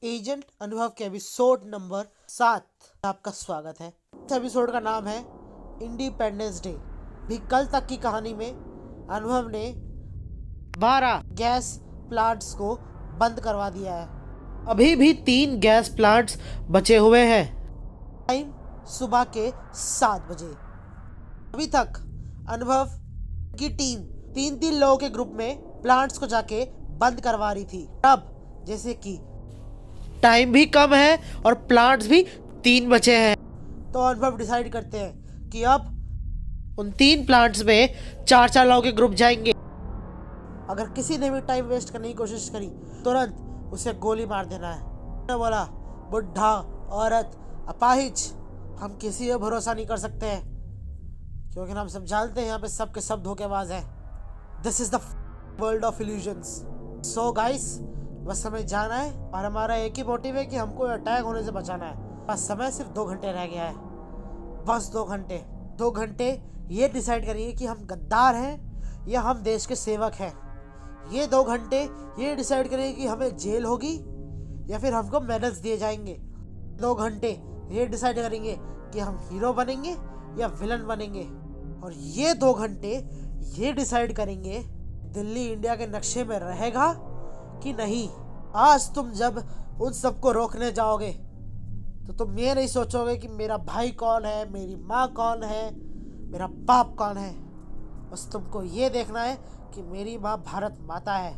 Agent अनुभव के episode number 7 आपका स्वागत है। इस एपिसोड का नाम है इंडिपेंडेंस डे। भी कल तक की कहानी में अनुभव ने 12 गैस प्लांट्स को बंद करवा दिया है। अभी भी 3 गैस प्लांट्स बचे हुए हैं। टाइम सुबह के 7 बजे। अभी तक अनुभव की टीम 3 लोगों के ग्रुप में प्लांट्स को जाके बंद करवा रही थी। अब जैसे कि टाइम भी कम है और प्लांट्स भी 3 बचे हैं, तो अनुभव डिसाइड करते हैं कि अब उन 3 प्लांट्स में 4 लोगों के ग्रुप जाएंगे। अगर किसी ने भी टाइम वेस्ट करने की कोशिश करी तुरंत उसे गोली मार देना है। उन्होंने बोला, बुढ़ा, औरत, अपाहिज, हम किसी पर भरोसा नहीं कर सकते हैं, क्योंकि हम सब जानते हैं यहाँ पे सब के सब धोखेबाज हैं। This is the world of illusions. So guys, बस हमें जाना है और हमारा एक ही मोटिव है कि हमको अटैक होने से बचाना है। बस समय सिर्फ 2 घंटे रह गया है, बस 2 घंटे। 2 घंटे ये डिसाइड करिए कि हम गद्दार हैं या हम देश के सेवक हैं। ये 2 घंटे ये डिसाइड करिए कि हमें जेल होगी या फिर हमको मेडल्स दिए जाएंगे। 2 घंटे ये डिसाइड करेंगे कि हम हीरो बनेंगे या विलन बनेंगे। और ये 2 घंटे ये डिसाइड करेंगे दिल्ली इंडिया के नक्शे में रहेगा कि नहीं। आज तुम जब उन सबको रोकने जाओगे तो तुम ये नहीं सोचोगे कि मेरा भाई कौन है, मेरी माँ कौन है, मेरा बाप कौन है। बस तुमको ये देखना है कि मेरी माँ भारत माता है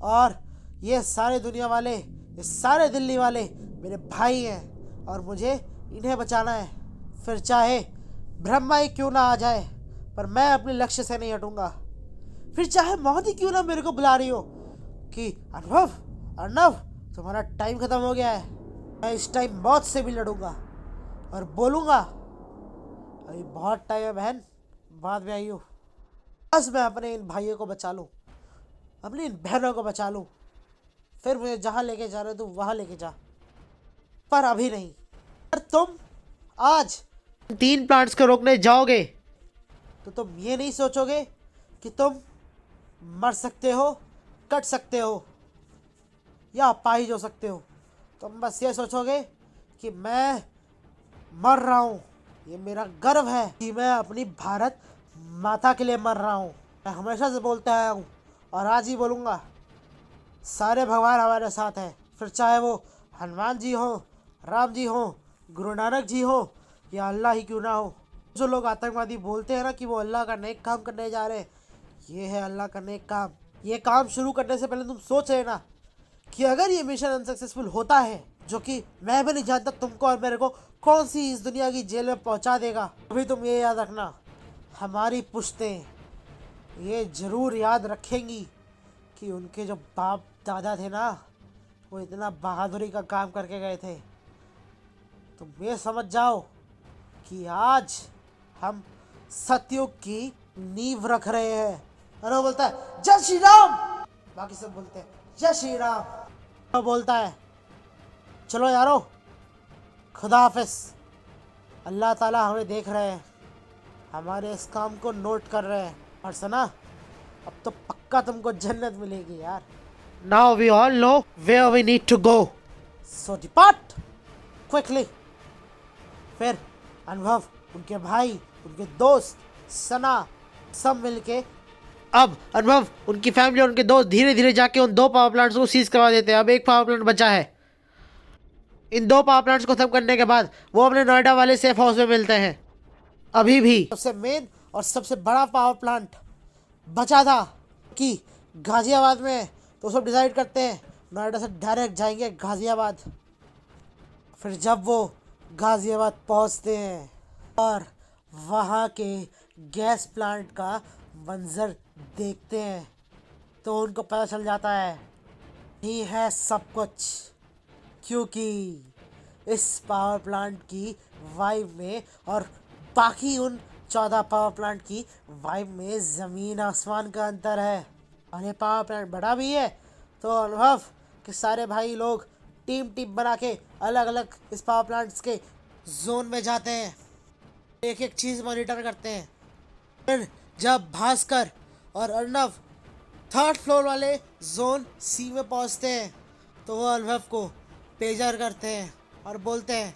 और ये सारे दुनिया वाले, ये सारे दिल्ली वाले मेरे भाई हैं और मुझे इन्हें बचाना है। फिर चाहे ब्रह्मा ही क्यों ना आ जाए, पर मैं अपने लक्ष्य से नहीं हटूंगा। फिर चाहे मौत ही क्यों ना मेरे को बुला रही हो कि अर्नव तुम्हारा टाइम खत्म हो गया है। मैं इस टाइम मौत से भी लड़ूंगा और बोलूंगा, अभी बहुत टाइम है बहन, बाद में आई हूँ। बस मैं अपने इन भाइयों को बचा लूँ, अपनी इन बहनों को बचा लूँ, फिर मुझे जहाँ लेके जा रहे हो तुम वहाँ लेके जा, पर अभी नहीं। पर तुम आज 3 प्लांट्स को रोकने जाओगे तो तुम ये नहीं सोचोगे कि तुम मर सकते हो, कट सकते हो या अपाहिज हो सकते हो। तुम बस ये सोचोगे कि मैं मर रहा हूँ, ये मेरा गर्व है कि मैं अपनी भारत माता के लिए मर रहा हूँ। मैं हमेशा से बोलता आया हूँ और आज ही बोलूँगा, सारे भगवान हमारे साथ हैं। फिर चाहे वो हनुमान जी हो, राम जी हो, गुरु नानक जी हो या अल्लाह ही क्यों ना हो। जो लोग आतंकवादी बोलते हैं ना कि वो अल्लाह का नेक काम करने जा रहे हैं, ये है अल्लाह का नेक काम। ये काम शुरू करने से पहले तुम सोच रहे ना कि अगर ये मिशन अनसक्सेसफुल होता है, जो कि मैं भी नहीं जानता तुमको और मेरे को कौन सी इस दुनिया की जेल में पहुंचा देगा, अभी तुम ये याद रखना, हमारी पुश्तें ये जरूर याद रखेंगी कि उनके जो बाप दादा थे ना, वो इतना बहादुरी का काम करके गए थे। तुम ये समझ जाओ कि आज हम सतयुग की नींव रख रहे हैं। अरे बोलता है जय श्री राम, बाकी सब बोलते हैं जय श्री राम। तो बोलता है चलो यारो, खुदा हाफिज। अल्लाह ताला हमें देख रहे हैं, हमारे इस काम को नोट कर रहे हैं। और सुना, अब तो पक्का तुमको जन्नत मिलेगी यार। Now we all know where we need to go, so depart quickly. फिर अनुभव, उनके भाई, उनके दोस्त, सना, सब मिलके अब अनुभव, उनकी फैमिली और उनके दोस्त धीरे धीरे जाके उन 2 पावर प्लांट्स को सीज करवा देते हैं। अब 1 पावर प्लांट बचा है। इन 2 पावर प्लांट्स को खत्म करने के बाद वो अपने नोएडा वाले सेफ हाउस में मिलते हैं। अभी भी सबसे मेन और सबसे बड़ा पावर प्लांट बचा था कि गाजियाबाद में, तो सब डिसाइड करते हैं नोएडा से डायरेक्ट जाएंगे गाजियाबाद। फिर जब वो गाजियाबाद पहुंचते हैं और वहाँ के गैस प्लांट का मंजर देखते हैं तो उनको पता चल जाता है ही है सब कुछ, क्योंकि इस पावर प्लांट की वाइब में और बाकी उन 14 पावर प्लांट की वाइब में ज़मीन आसमान का अंतर है। और ये पावर प्लांट बड़ा भी है, तो अनुभव कि सारे भाई लोग टीम टीम बना के अलग अलग इस पावर प्लांट्स के जोन में जाते हैं, एक एक चीज़ मॉनिटर करते हैं। फिर जब भास्कर और अर्णव 3rd फ्लोर वाले जोन सी में पहुंचते हैं, तो वो अनुभव को पेजर करते हैं और बोलते हैं,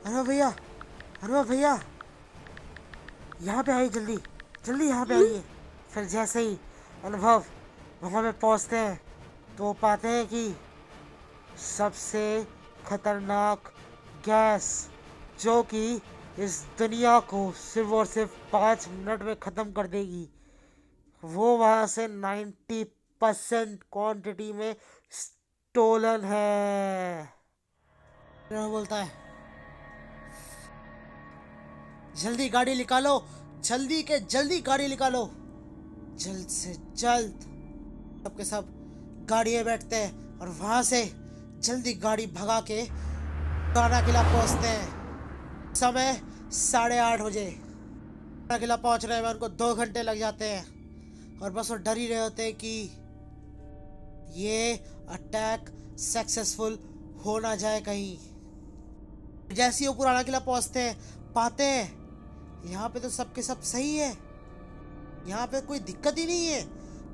अनुभव भैया यहाँ पे आइए, जल्दी जल्दी यहाँ पे आइए। फिर जैसे ही अनुभव वहाँ पे पहुँचते हैं तो वो पाते हैं कि सबसे खतरनाक गैस जो कि इस दुनिया को सिर्फ और सिर्फ 5 मिनट में ख़त्म कर देगी, वो वहाँ से 90% क्वांटिटी में स्टोलन है। वो बोलता है, जल्दी गाड़ी निकालो, जल्दी गाड़ी निकालो, जल्द से जल्द। सबके सब गाड़ी में बैठते हैं और वहां से जल्दी गाड़ी भगा के राणा किला पहुंचते हैं। समय 8:30 बजे। राणा किला पहुंच रहे हैं, उनको 2 घंटे लग जाते हैं और बस वो डर ही रहे होते हैं कि ये अटैक सक्सेसफुल हो ना जाए कहीं। जैसे ही वो पुराना किला पहुंचते हैं, पाते हैं यहाँ पे तो सबके सब सही है, यहाँ पे कोई दिक्कत ही नहीं है।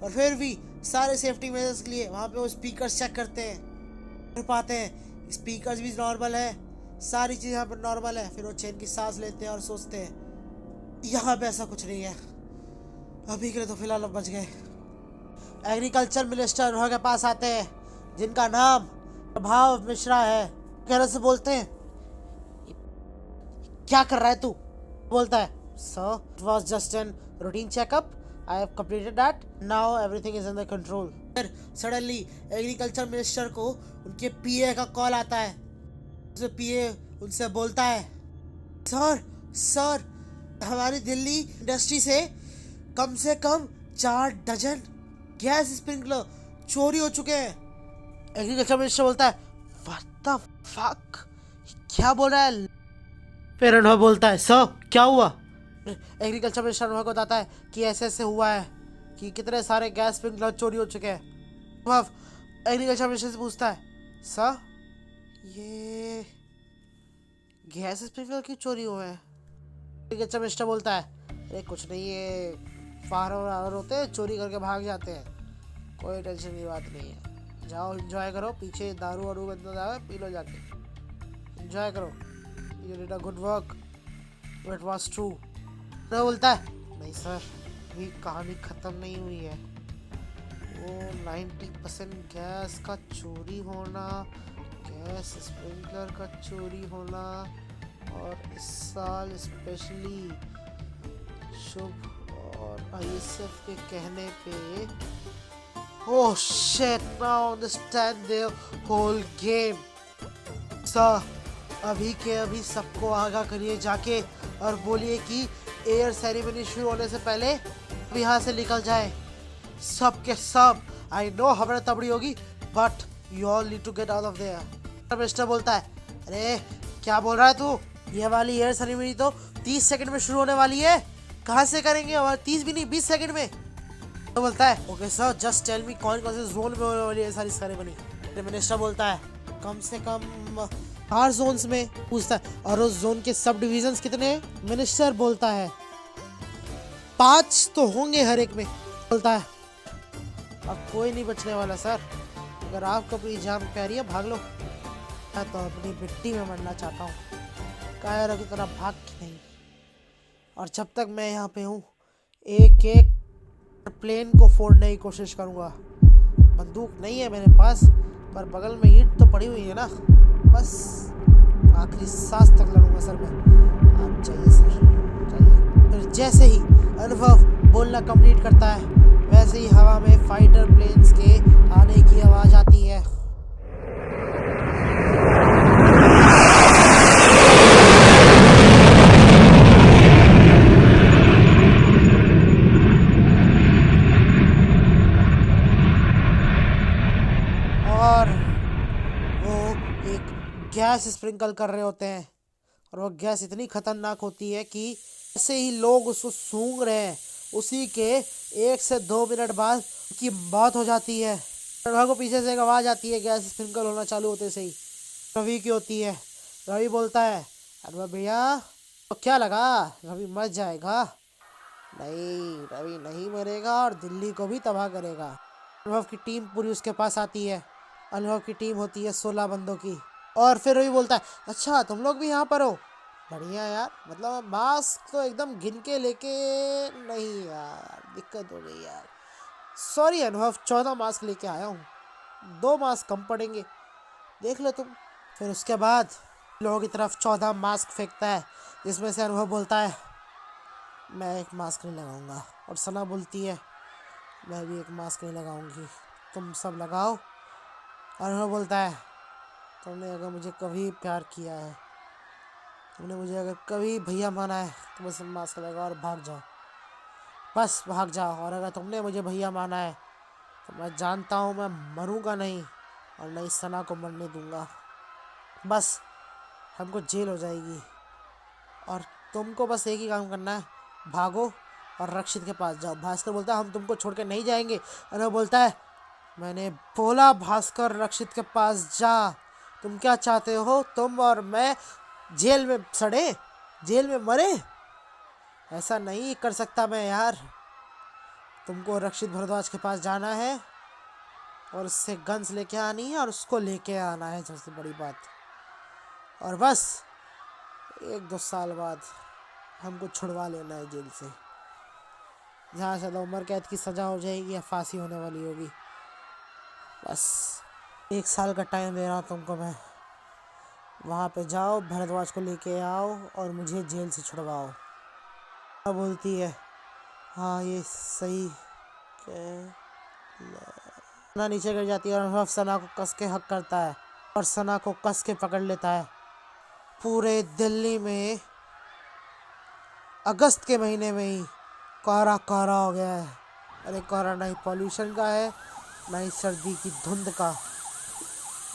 और फिर भी सारे सेफ्टी मेजर्स के लिए वहाँ पे वो स्पीकर्स चेक करते हैं, फिर पाते हैं स्पीकर्स भी नॉर्मल है, सारी चीज़ यहाँ पर नॉर्मल है। फिर वो चैन की सांस लेते हैं और सोचते हैं यहाँ पे ऐसा कुछ नहीं है, अभी के लिए तो फिलहाल बच गए। एग्रीकल्चर मिनिस्टर वहाँ के पास आते हैं, जिनका नाम प्रभाव मिश्रा है। कहने से बोलते हैं, क्या कर रहा है तू? बोलता है, sir it was just an routine checkup, I have completed that, now everything is under control. फिर सडनली एग्रीकल्चर मिनिस्टर को उनके पीए का कॉल आता है। पीए उनसे बोलता है, सर हमारी दिल्ली इंडस्ट्री से कम 4 डजन गैस स्प्रिंकलर चोरी हो चुके हैं। एग्रीकल्चर मिनिस्टर बोलता है, व्हाट द फक, क्या बोल रहा है? फिर अनुभव बोलता है, सर क्या हुआ? एग्रीकल्चर मिनिस्टर अनुभव को बताता है कि ऐसे ऐसे हुआ है कि कितने सारे गैस स्प्रिंकलर चोरी हो चुके हैं। अनुभव एग्रीकल्चर मिनिस्टर से पूछता है, सर ये गैस स्प्रिंकलर क्यों चोरी हुए हैं? एग्रीकल्चर मिनिस्टर बोलता है, अरे कुछ नहीं, ये फार्मर होते हैं, चोरी करके भाग जाते हैं, कोई टेंशन की बात नहीं है, जाओ एंजॉय करो, पीछे दारू वारू बंद जाए, पी लो जाके, एंजॉय करो, you did a good work, it was true। तो बोलता है, नहीं सर अभी कहानी ख़त्म नहीं हुई है, वो 90% गैस का चोरी होना, गैस स्प्रिंकलर का चोरी होना, और इस साल स्पेशली शुभ और आईएसएफ के कहने पे, oh shit, now understand the whole game. Sir अभी के अभी सबको आगाह करिए जाके और बोलिए कि एयर सेरेमनी शुरू होने से पहले यहाँ से निकल जाए सब के सब। आई नो हमारा तबड़ी होगी, but you all need to get out of there. Mister बोलता है, अरे क्या बोल रहा है तू, ये वाली एयर सेरेमनी तो 30 सेकंड में शुरू होने वाली है, कहाँ से करेंगे, और 30 भी नहीं 20 सेकंड में। तो बोलता है, okay sir just tell me कौन कौन से जोन में होने वाली है सारी सेरेमनी। मिनिस्टर बोलता है, कम से कम 8 जोन्स में। पूछता है, और उस जोन के सब डिविजन्स कितने हैं? मिनिस्टर बोलता है, 5 तो होंगे हर एक में। बोलता है, अब कोई नहीं बचने वाला सर, अगर आपको अपनी जान प्यारी है भाग लो, मैं तो अपनी मिट्टी में मरना चाहता हूँ, कायरों की तरह भाग के नहीं। और जब तक मैं यहाँ पे हूँ एक एक प्लेन को फोड़ने की कोशिश करूँगा। बंदूक नहीं है मेरे पास, पर बगल में ईंट तो पड़ी हुई है ना, बस आखिरी सांस तक लड़ूंगा सर मैं। आप चाहिए सर, चाहिए। फिर जैसे ही अनुभव बोलना कंप्लीट करता है, वैसे ही हवा में फाइटर प्लेन्स के आने की आवाज़ आती है। गैस स्प्रिंकल कर रहे होते हैं और वो गैस इतनी खतरनाक होती है कि जैसे ही लोग उसको सूंघ रहे हैं उसी के 1 से 2 मिनट बाद की मौत हो जाती है। अनुभव को पीछे से एक आवाज आती है गैस स्प्रिंकल होना चालू होते से ही। रवि की होती है। रवि बोलता है अनुभव भैया तो क्या लगा रवि मर जाएगा? नहीं, रवि नहीं मरेगा और दिल्ली को भी तबाह करेगा। अनुभव की टीम पूरी उसके पास आती है। अनुभव की टीम होती है 16 बंदों की। और फिर रवि बोलता है अच्छा तुम लोग भी यहाँ पर हो, बढ़िया यार, मतलब मास्क तो एकदम गिन के लेके नहीं यार, दिक्कत हो गई यार, सॉरी अनुभव, 14 मास्क लेके आया हूँ, 2 मास्क कम पड़ेंगे, देख लो तुम। फिर उसके बाद लोगों की तरफ 14 मास्क फेंकता है जिसमें से अनुभव बोलता है मैं एक मास्क नहीं लगाऊंगा। और सना बोलती है मैं भी एक मास्क नहीं लगाऊंगी, तुम सब लगाओ। और अनुभव बोलता है तुमने अगर मुझे कभी प्यार किया है, तुमने मुझे अगर कभी भैया माना है तो बस मास्क लगाओ और भाग जाओ, बस भाग जाओ। और अगर तुमने मुझे भैया माना है तो मैं जानता हूँ मैं मरूंगा नहीं और नहीं सना को मरने दूंगा, बस हमको जेल हो जाएगी और तुमको बस एक ही काम करना है, भागो और रक्षित के पास जाओ। भास्कर बोलता है हम तुमको छोड़ के नहीं जाएंगे। अनुभव बोलता है मैंने बोला भास्कर रक्षित के पास जा, तुम क्या चाहते हो तुम और मैं जेल में सड़े, जेल में मरे? ऐसा नहीं कर सकता मैं यार, तुमको रक्षित भारद्वाज के पास जाना है और उससे गन्स लेके आनी है और उसको लेके आना है सबसे बड़ी बात, और बस 1-2 साल बाद हमको छुड़वा लेना है जेल से, जहाँ से उम्र कैद की सज़ा हो जाएगी या फांसी होने वाली होगी। बस 1 साल का टाइम दे रहा हूँ तुमको मैं, वहाँ पे जाओ भारद्वाज को लेके आओ और मुझे जेल से छुड़वाओ। अब बोलती है हाँ ये सही सना नीचे गिर जाती है और अनुभव सना को कस के हक करता है और सना को कस के पकड़ लेता है। पूरे दिल्ली में अगस्त के महीने में ही कोहरा कोहरा हो गया है। अरे कोहरा नहीं पॉल्यूशन का है, नहीं सर्दी की धुंध का,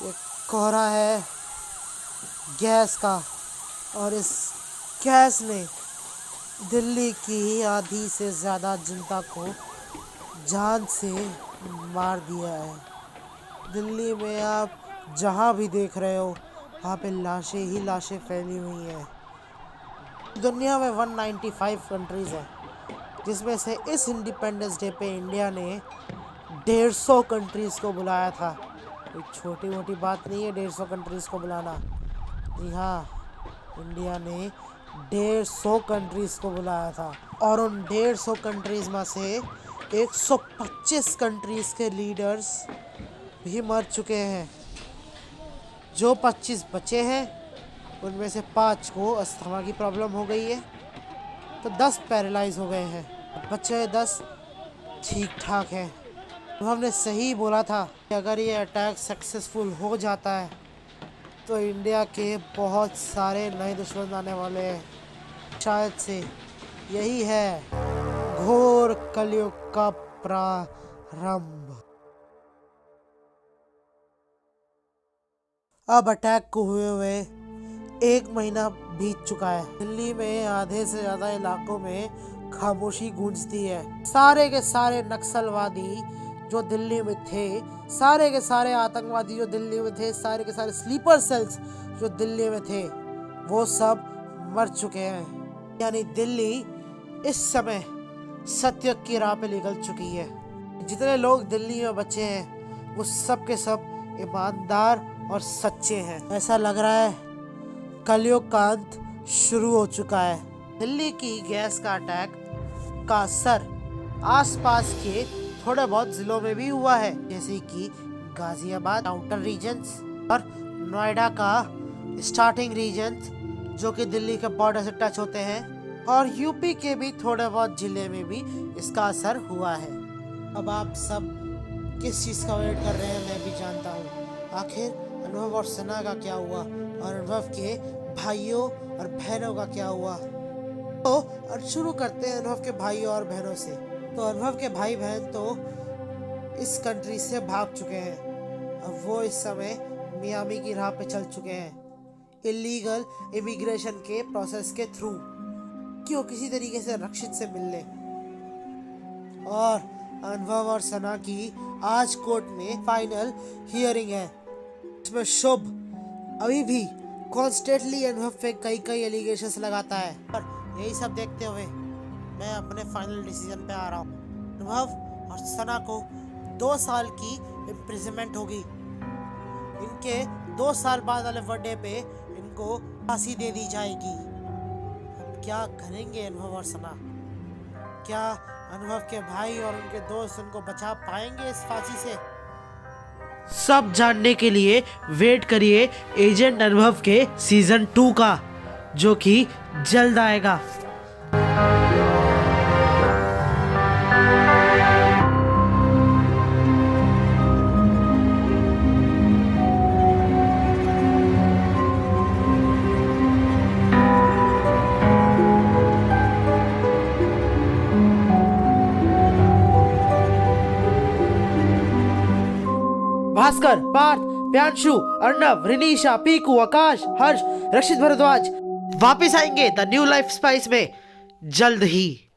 ये कोहरा है गैस का, और इस गैस ने दिल्ली की आधी से ज़्यादा जनता को जान से मार दिया है। दिल्ली में आप जहाँ भी देख रहे हो वहाँ पे लाशें ही लाशें फैली हुई हैं। दुनिया में 195 कंट्रीज़ हैं, जिसमें से इस इंडिपेंडेंस डे पे इंडिया ने 150 कंट्रीज़ को बुलाया था। कोई छोटी मोटी बात नहीं है 150 कंट्रीज़ को बुलाना। जी हाँ, इंडिया ने 150 कंट्रीज़ को बुलाया था और उन 150 कंट्रीज़ में से 125 कंट्रीज़ के लीडर्स भी मर चुके हैं। जो 25 बचे हैं उनमें से 5 को अस्थमा की प्रॉब्लम हो गई है, तो 10 पैरालाइज हो गए हैं, बचे 10 ठीक ठाक हैं। तो हमने सही बोला था कि अगर ये अटैक सक्सेसफुल हो जाता है तो इंडिया के बहुत सारे नए दुश्मन आने वाले हैं। शायद से यही है घोर कलयुग का प्रारंभ। अब अटैक को हुए 1 महीना बीत चुका है। दिल्ली में आधे से ज्यादा इलाकों में खामोशी गूंजती है। सारे के सारे नक्सलवादी जो दिल्ली में थे, सारे के सारे आतंकवादी जो दिल्ली में थे, सारे के सारे स्लीपर सेल्स जो दिल्ली में थे, वो सब मर चुके हैं। यानी दिल्ली इस समय सत्य की राह पे निकल चुकी है। जितने लोग दिल्ली में बचे हैं वो सब के सब ईमानदार और सच्चे हैं। ऐसा लग रहा है कलयुग का अंत शुरू हो चुका है। दिल्ली की गैस का अटैक का असर आसपास के थोड़े बहुत जिलों में भी हुआ है, जैसे कि गाजियाबाद आउटर रीजन्स और नोएडा का स्टार्टिंग रीजन्स जो कि दिल्ली के बॉर्डर से टच होते हैं, और यूपी के भी थोड़े बहुत जिले में भी इसका असर हुआ है। अब आप सब किस चीज़ का वेट कर रहे हैं मैं भी जानता हूँ। आखिर अनुभव और सना का क्या हुआ और अनुभव के भाइयों और बहनों का क्या हुआ? तो अब शुरू करते हैं अनुभव के भाइयों और बहनों से। तो अनुभव के भाई बहन तो इस कंट्री से भाग चुके हैं। अब वो इस समय मियामी की राह पे चल चुके हैं। इलीगल इमिग्रेशन के प्रोसेस के थ्रू कि वो किसी तरीके से रक्षित से मिल ले। और अनुभव और सना की आज कोर्ट में फाइनल हियरिंग है। इसमें शुभ अभी भी कॉन्स्टेंटली अनुभव पे कई एलिगेशंस लगाता है। और यही सब देखते हुए मैं अपने फाइनल डिसीजन पे आ रहा हूँ। अनुभव और सना को 2 साल की इम्प्रिजनमेंट होगी। इनके 2 साल बाद वाले बर्थडे पे इनको फांसी दे दी जाएगी। अब क्या करेंगे अनुभव और सना? क्या अनुभव के भाई और उनके दोस्त उनको बचा पाएंगे इस फांसी से? सब जानने के लिए वेट करिए एजेंट अनुभव के सीजन 2 का, जो कि जल्द आएगा। भास्कर, पार्थ, प्यांशु, अर्णव, रिनीशा, पीकू, आकाश, हर्ष, रक्षित भारद्वाज वापिस आएंगे द न्यू लाइफ स्पाइस में जल्द ही।